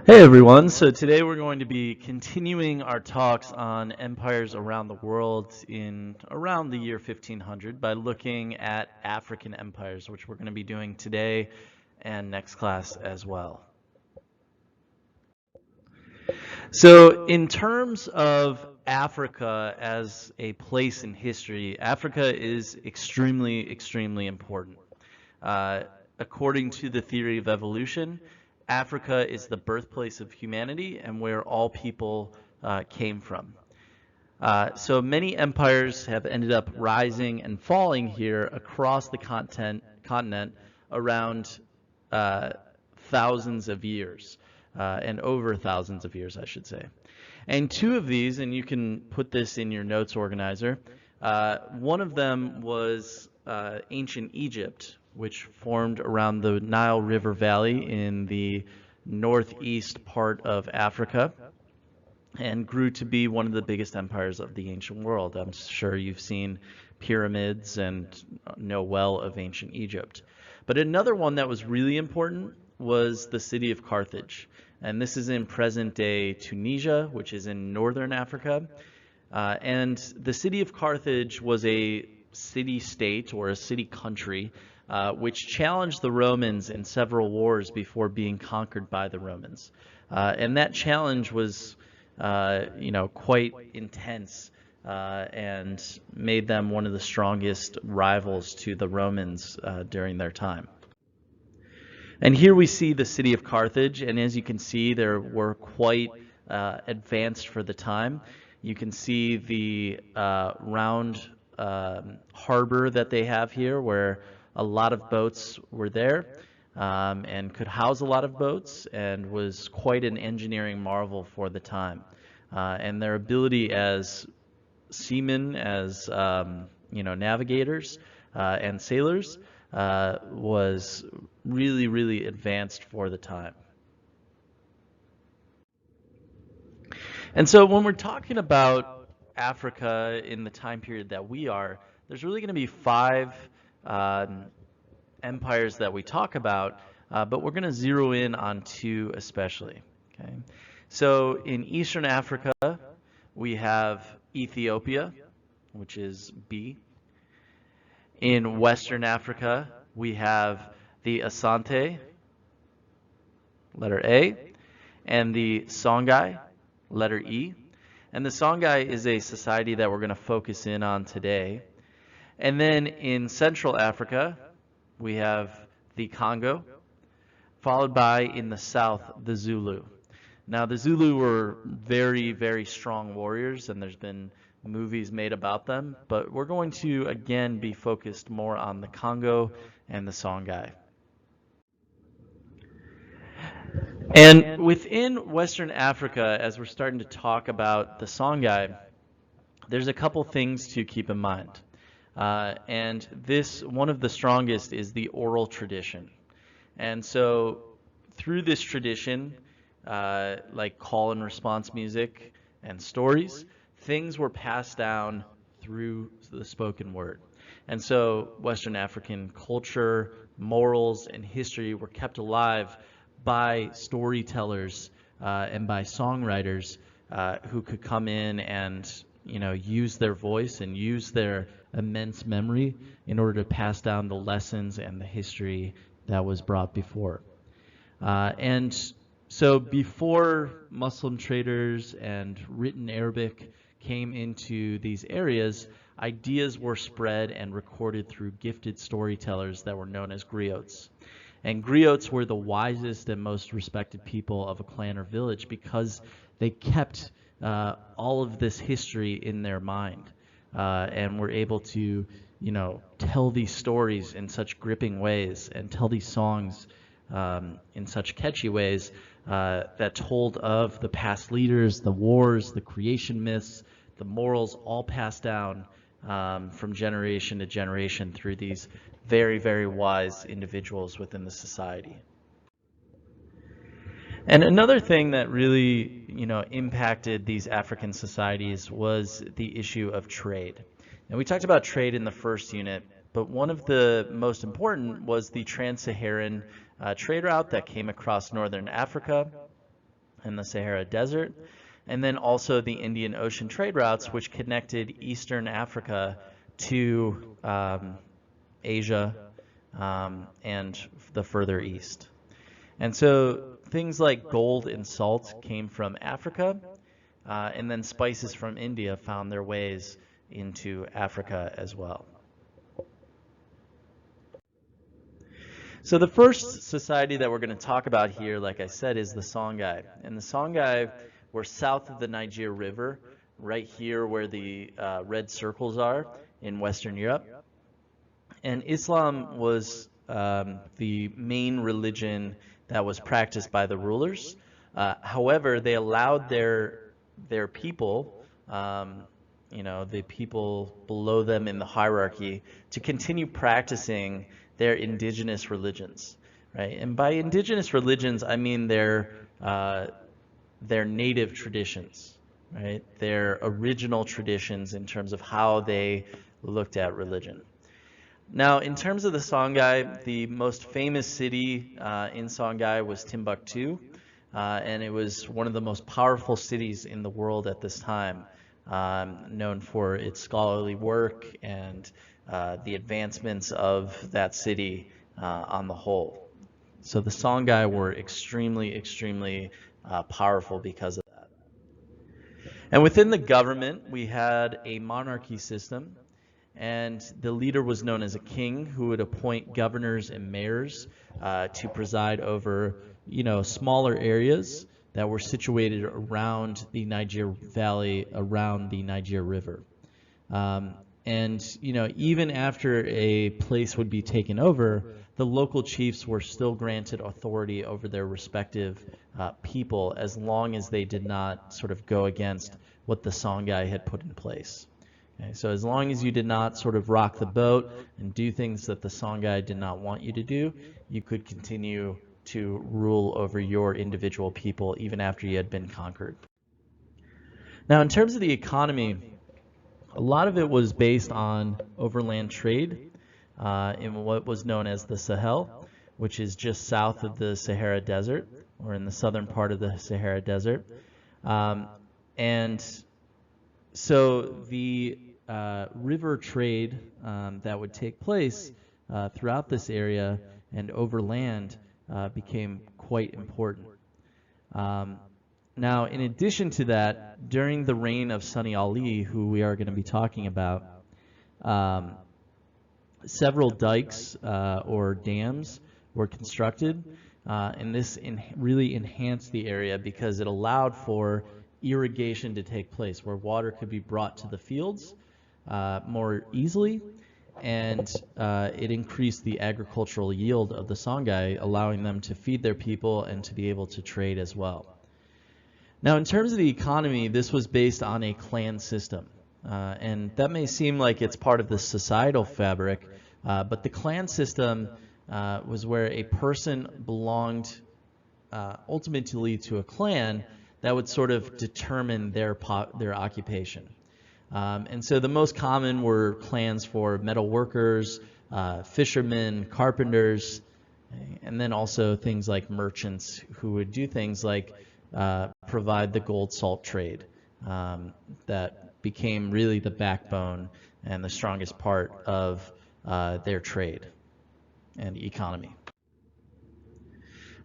Hey everyone, so today we're going to be continuing our talks on empires around the world in around the year 1500 by looking at African empires, which we're going to be doing today and next class as well. So in terms of Africa as a place in history, Africa is extremely important. Uh, According to the theory of evolution, Africa is the birthplace of humanity and where all people came from. So many empires have ended up rising and falling here across the continent around uh, thousands of years, and over thousands of years, I should say. And two of these, and you can put this in your notes organizer, one of them was ancient Egypt, which formed around the Nile River Valley in the northeast part of Africa and grew to be one of the biggest empires of the ancient world. I'm sure you've seen pyramids and know well of ancient Egypt. But another one that was really important was the city of Carthage. And this is in present day Tunisia, which is in northern Africa. And the city of Carthage was a city state or a city country which challenged the Romans in several wars before being conquered by the Romans. And that challenge was quite intense and made them one of the strongest rivals to the Romans during their time. And here we see the city of Carthage, and as you can see, they were quite advanced for the time. You can see the round harbor that they have here, where a lot of boats were there and could house a lot of boats, and was quite an engineering marvel for the time. And their ability as seamen, as navigators and sailors, was really advanced for the time. And so when we're talking about Africa in the time period that we are, there's really going to be five um, empires that we talk about, but we're going to zero in on two especially. Okay, so in Eastern Africa, we have Ethiopia, which is B. In Western Africa, we have the Asante, letter A, and the Songhai, letter E. And the Songhai is a society that we're going to focus in on today. And then in Central Africa, we have the Congo, followed by in the south, the Zulu. Now, the Zulu were very strong warriors, and there's been movies made about them, but we're going to again be focused more on the Congo and the Songhai. And within Western Africa, as we're starting to talk about the Songhai, there's a couple things to keep in mind. And this, one of the strongest is the oral tradition. And so through this tradition, like call and response music and stories, things were passed down through the spoken word. And so Western African culture, morals, and history were kept alive by storytellers and by songwriters who could come in and use their voice and use their immense memory in order to pass down the lessons and the history that was brought before. And so before Muslim traders and written Arabic came into these areas, ideas were spread and recorded through gifted storytellers that were known as griots. And griots were the wisest and most respected people of a clan or village because they kept all of this history in their mind and were able to, tell these stories in such gripping ways and tell these songs in such catchy ways that told of the past leaders, the wars, the creation myths, the morals, all passed down from generation to generation through these very wise individuals within the society. And another thing that really, impacted these African societies was the issue of trade. And we talked about trade in the first unit, but one of the most important was the trans-Saharan trade route that came across northern Africa and the Sahara Desert, and then also the Indian Ocean trade routes, which connected Eastern Africa to Asia and the further east. And so things like gold and salt came from Africa, and then spices from India found their ways into Africa as well. So the first society that we're going to talk about here, like I said, is the Songhai. And the Songhai were south of the Niger River, right here where the red circles are in Western Europe. And Islam was the main religion that was practiced by the rulers. However, they allowed their people, the people below them in the hierarchy, to continue practicing their indigenous religions, right? And by indigenous religions, I mean their native traditions, right? Their original traditions in terms of how they looked at religion. Now, in terms of the Songhai, the most famous city in Songhai was Timbuktu, and it was one of the most powerful cities in the world at this time, known for its scholarly work and the advancements of that city on the whole. So the Songhai were extremely, extremely powerful because of that. And within the government, we had a monarchy system, and the leader was known as a king who would appoint governors and mayors to preside over, smaller areas that were situated around the Niger Valley, around the Niger River. And even after a place would be taken over, the local chiefs were still granted authority over their respective people as long as they did not sort of go against what the Songhai had put in place. Okay, so as long as you did not sort of rock the boat and do things that the Songhai did not want you to do, you could continue to rule over your individual people even after you had been conquered. Now, in terms of the economy, a lot of it was based on overland trade in what was known as the Sahel, which is just south of the Sahara Desert, or in the southern part of the Sahara Desert. And so the river trade that would take place throughout this area and overland became quite important. Now, in addition to that, during the reign of Sunni Ali, who we are going to be talking about, several dikes or dams were constructed, and this really enhanced the area because it allowed for irrigation to take place, where water could be brought to the fields more easily, and it increased the agricultural yield of the Songhai, allowing them to feed their people and to be able to trade as well. Now, in terms of the economy, this was based on a clan system. And that may seem like it's part of the societal fabric, but the clan system was where a person belonged ultimately to a clan that would sort of determine their occupation. And so the most common were clans for metal workers, fishermen, carpenters, and then also things like merchants who would do things like provide the gold salt trade that became really the backbone and the strongest part of their trade and economy.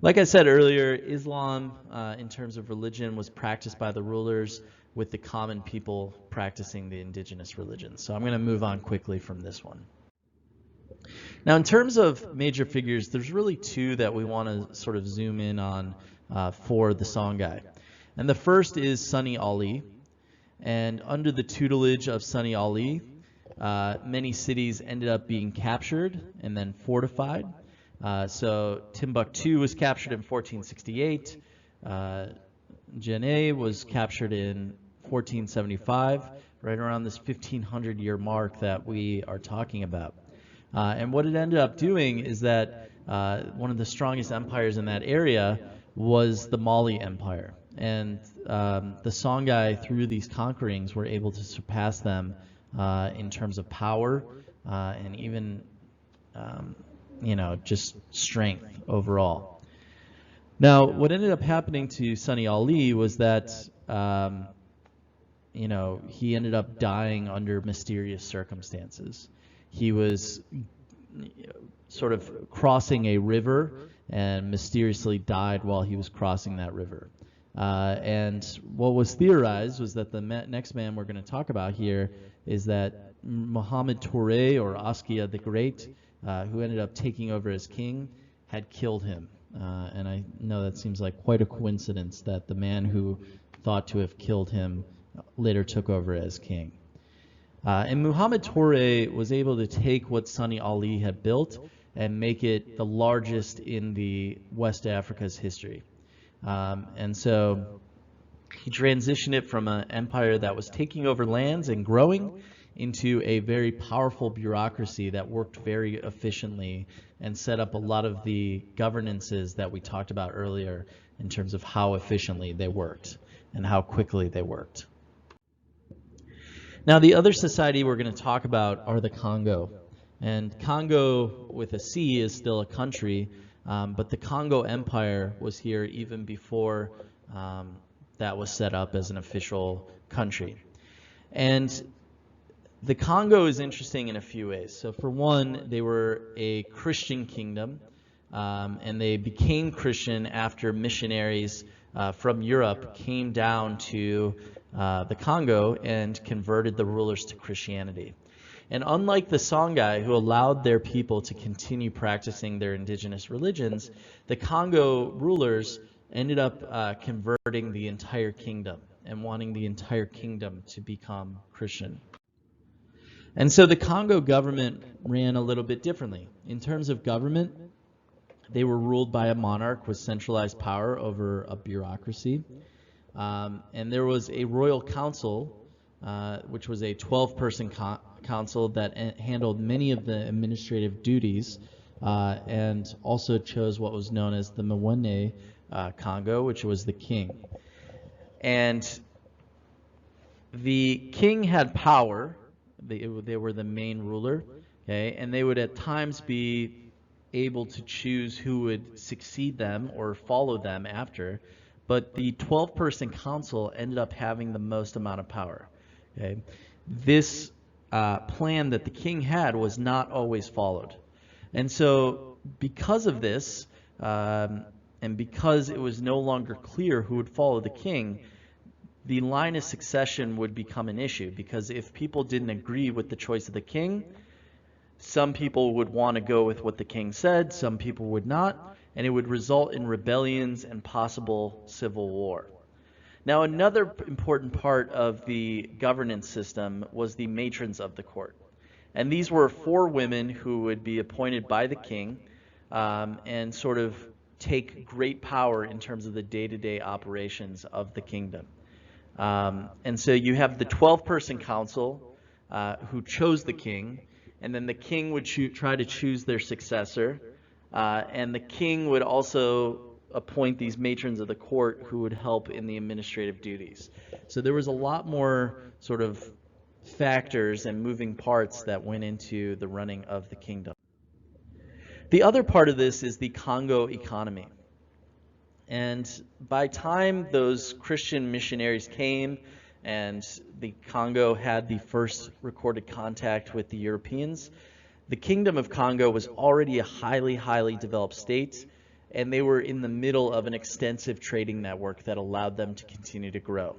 Like I said earlier, Islam, in terms of religion, was practiced by the rulers, with the common people practicing the indigenous religions. So I'm going to move on quickly from this one. Now, in terms of major figures, there's really two that we want to sort of zoom in on for the Songhai. And the first is Sunni Ali. And under the tutelage of Sunni Ali, many cities ended up being captured and then fortified. So Timbuktu was captured in 1468. Djenné was captured in 1475, right around this 1500-year mark that we are talking about. And what it ended up doing is that one of the strongest empires in that area was the Mali Empire. And the Songhai, through these conquerings, were able to surpass them in terms of power and even, just strength overall. Now, what ended up happening to Sunny Ali was that, he ended up dying under mysterious circumstances. He was sort of crossing a river and mysteriously died while he was crossing that river. And what was theorized was that the next man we're going to talk about here is that Muhammad Touré, or Askia the Great, who ended up taking over as king, had killed him. And I know that seems like quite a coincidence that the man who thought to have killed him later took over as king. And Muhammad Touré was able to take what Sunny Ali had built and make it the largest in the West Africa's history. And so he transitioned it from an empire that was taking over lands and growing into a very powerful bureaucracy that worked very efficiently and set up a lot of the governances that we talked about earlier in terms of how efficiently they worked and how quickly they worked. Now, the other society we're going to talk about are the Congo. And Congo with a C is still a country, but the Congo Empire was here even before that was set up as an official country. And the Congo is interesting in a few ways. So for one, they were a Christian kingdom, and they became Christian after missionaries from Europe came down to the Congo and converted the rulers to Christianity. And unlike the Songhai, who allowed their people to continue practicing their indigenous religions, the Congo rulers ended up converting the entire kingdom and wanting the entire kingdom to become Christian. And so the Congo government ran a little bit differently. In terms of government, they were ruled by a monarch with centralized power over a bureaucracy. And there was a royal council, which was a 12-person council that handled many of the administrative duties, and also chose what was known as the Mwene Congo, which was the king. And the king had power. They were the main ruler, okay, and they would at times be able to choose who would succeed them or follow them after, but the 12-person council ended up having the most amount of power. Okay, this plan that the king had was not always followed, and so because of this, and because it was no longer clear who would follow the king, the line of succession would become an issue, because if people didn't agree with the choice of the king, some people would want to go with what the king said, some people would not, and it would result in rebellions and possible civil war. Now, another important part of the governance system was the matrons of the court. And these were 4 women who would be appointed by the king and sort of take great power in terms of the day-to-day operations of the kingdom. And so you have the 12-person council who chose the king, and then the king would try to choose their successor, and the king would also appoint these matrons of the court who would help in the administrative duties. So there was a lot more sort of factors and moving parts that went into the running of the kingdom. The other part of this is the Congo economy. And by time those Christian missionaries came and the Congo had the first recorded contact with the Europeans, the Kingdom of Congo was already a highly, highly developed state, and they were in the middle of an extensive trading network that allowed them to continue to grow.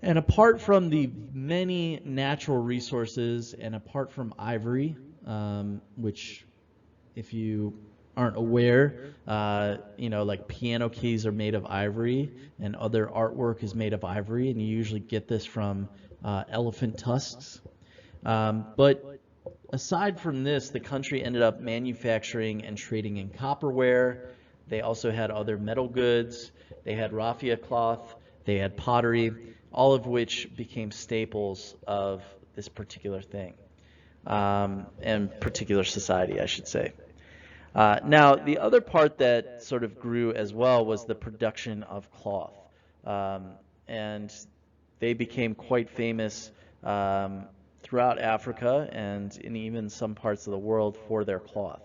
And apart from the many natural resources and apart from ivory, which if you aren't aware, like piano keys are made of ivory and other artwork is made of ivory, and you usually get this from elephant tusks. But aside from this, the country ended up manufacturing and trading in copperware. They also had other metal goods. They had raffia cloth. They had pottery, all of which became staples of this particular thing, and particular society, I should say. Now, the other part that sort of grew as well was the production of cloth. And they became quite famous throughout Africa and in even some parts of the world for their cloth.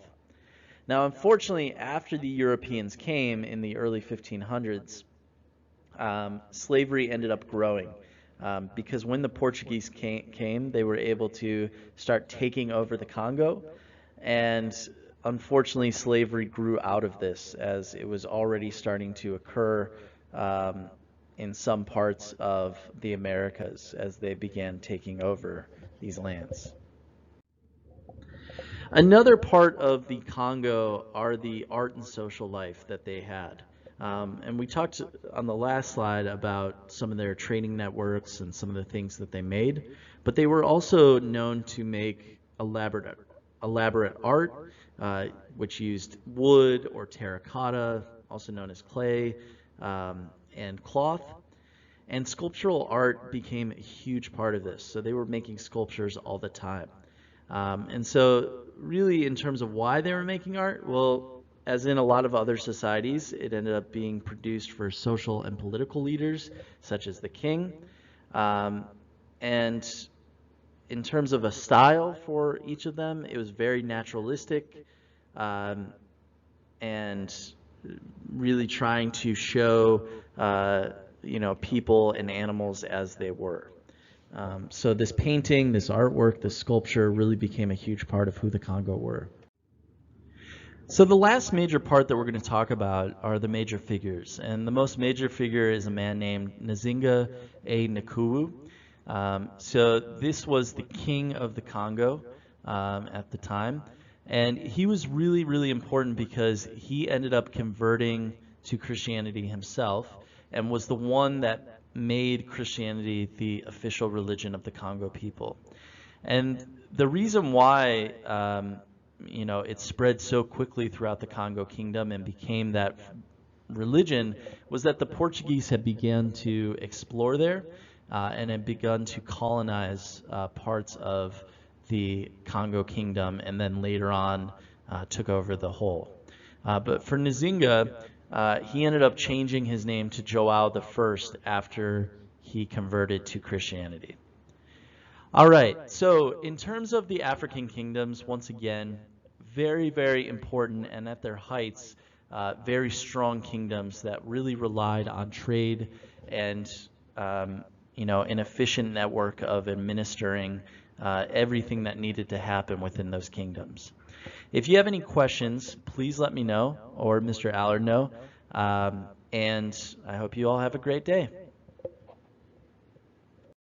Now, unfortunately, after the Europeans came in the early 1500s, slavery ended up growing. Because when the Portuguese came, they were able to start taking over the Congo, and unfortunately, slavery grew out of this as it was already starting to occur in some parts of the Americas as they began taking over these lands. Another part of the Congo are the art and social life that they had. And we talked on the last slide about some of their trading networks and some of the things that they made, but they were also known to make elaborate art, which used wood or terracotta, also known as clay, and cloth. And sculptural art became a huge part of this. So they were making sculptures all the time. And so really in terms of why they were making art, well, as in a lot of other societies, it ended up being produced for social and political leaders, such as the king. And in terms of a style for each of them, it was very naturalistic, and really trying to show, people and animals as they were. So this painting, this artwork, this sculpture really became a huge part of who the Congo were. So the last major part that we're going to talk about are the major figures. And the most major figure is a man named Nzinga A. Nkuwu. So this was the king of the Congo at the time. And he was really, really important because he ended up converting to Christianity himself and was the one that made Christianity the official religion of the Congo people. And the reason why it spread so quickly throughout the Congo kingdom and became that religion was that the Portuguese had begun to explore there and had begun to colonize parts of the Congo kingdom, and then later on took over the whole. But for Nzinga, he ended up changing his name to Joao I after he converted to Christianity. All right, so in terms of the African kingdoms, once again, very, very important, and at their heights, very strong kingdoms that really relied on trade and an efficient network of administering everything that needed to happen within those kingdoms. If you have any questions, please let me know, or Mr. Allard know, and I hope you all have a great day.